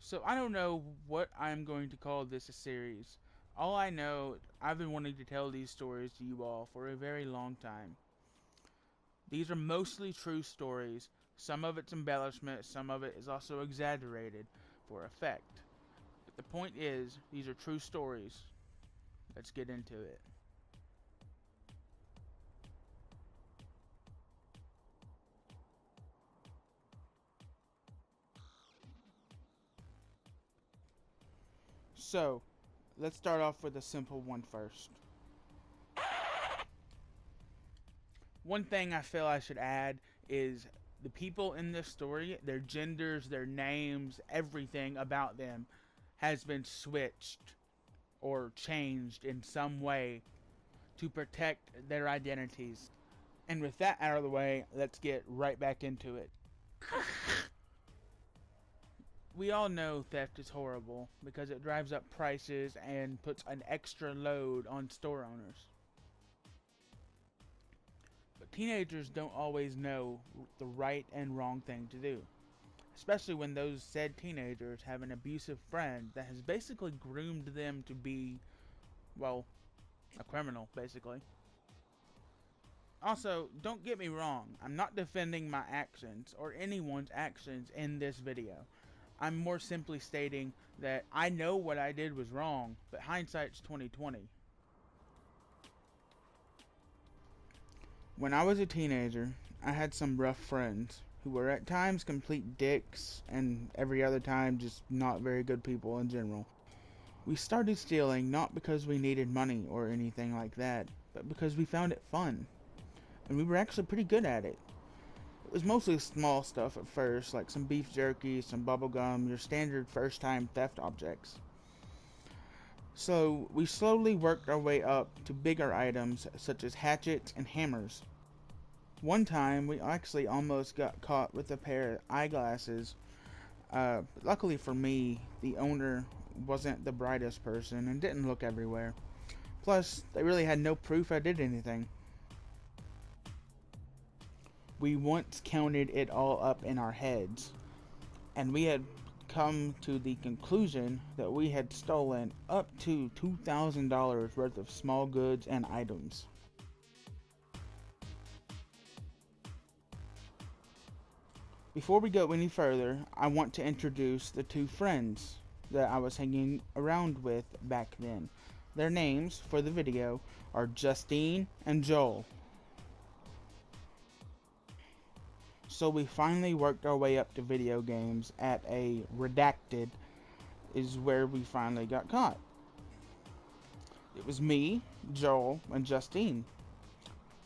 So I don't know what I'm going to call this a series. All I know, I've been wanting to tell these stories to you all for a very long time. These are mostly true stories. Some of it's embellishment, some of it is also exaggerated for effect. But the point is, these are true stories. Let's get into it. So, let's start off with a simple one first. One thing I feel I should add is the people in this story, their genders, their names, everything about them has been switched or changed in some way to protect their identities. And with that out of the way, let's get right back into it. We all know theft is horrible because it drives up prices and puts an extra load on store owners. But teenagers don't always know the right and wrong thing to do, especially when those said teenagers have an abusive friend that has basically groomed them to be, well, a criminal, basically. Also, don't get me wrong, I'm not defending my actions or anyone's actions in this video. I'm more simply stating that I know what I did was wrong, but hindsight's 2020. When I was a teenager, I had some rough friends who were at times complete dicks and every other time just not very good people in general. We started stealing not because we needed money or anything like that, but because we found it fun. And we were actually pretty good at it. It was mostly small stuff at first, like some beef jerky, some bubble gum, your standard first time theft objects. So we slowly worked our way up to bigger items such as hatchets and hammers. One time we actually almost got caught with a pair of eyeglasses. Luckily for me, the owner wasn't the brightest person and didn't look everywhere. Plus, they really had no proof I did anything. We once counted it all up in our heads, and we had come to the conclusion that we had stolen up to $2,000 worth of small goods and items. Before we go any further, I want to introduce the two friends that I was hanging around with back then. Their names for the video are Justine and Joel. So we finally worked our way up to video games at a redacted is where we finally got caught. It was me, Joel, and Justine.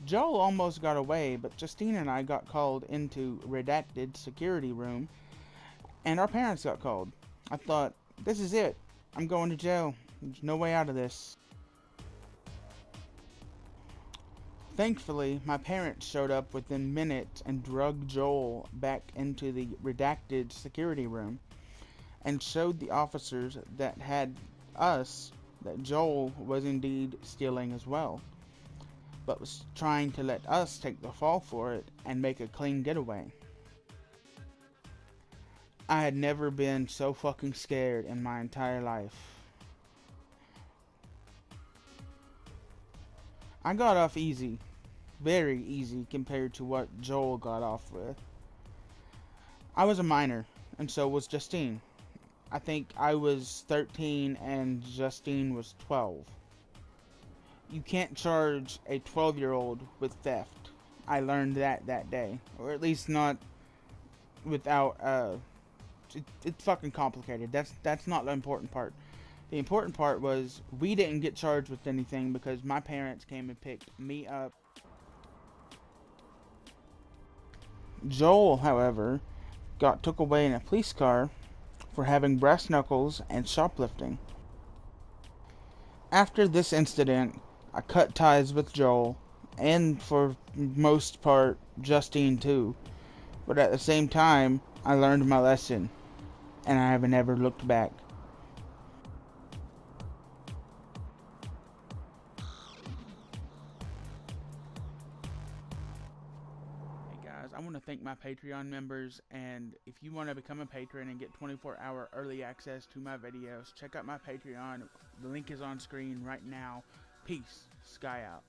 Joel almost got away, but Justine and I got called into redacted security room, and our parents got called. I thought, this is it. I'm going to jail. There's no way out of this. Thankfully, my parents showed up within minutes and drugged Joel back into the redacted security room and showed the officers that had us that Joel was indeed stealing as well, but was trying to let us take the fall for it and make a clean getaway. I had never been so fucking scared in my entire life. I got off easy, very easy compared to what Joel got off with. I was a minor, and so was Justine. I think I was 13 and Justine was 12. You can't charge a 12-year-old with theft. I learned that day, or at least not without it's fucking complicated. That's not the important part. The important part was we didn't get charged with anything because my parents came and picked me up. Joel, however, got took away in a police car for having brass knuckles and shoplifting. After this incident, I cut ties with Joel, and for most part, Justine too. But at the same time, I learned my lesson, and I haven't ever looked back. Hey guys, I want to thank my Patreon members, and if you want to become a patron and get 24-hour early access to my videos, check out my Patreon. The link is on screen right now. Peace. Sky out.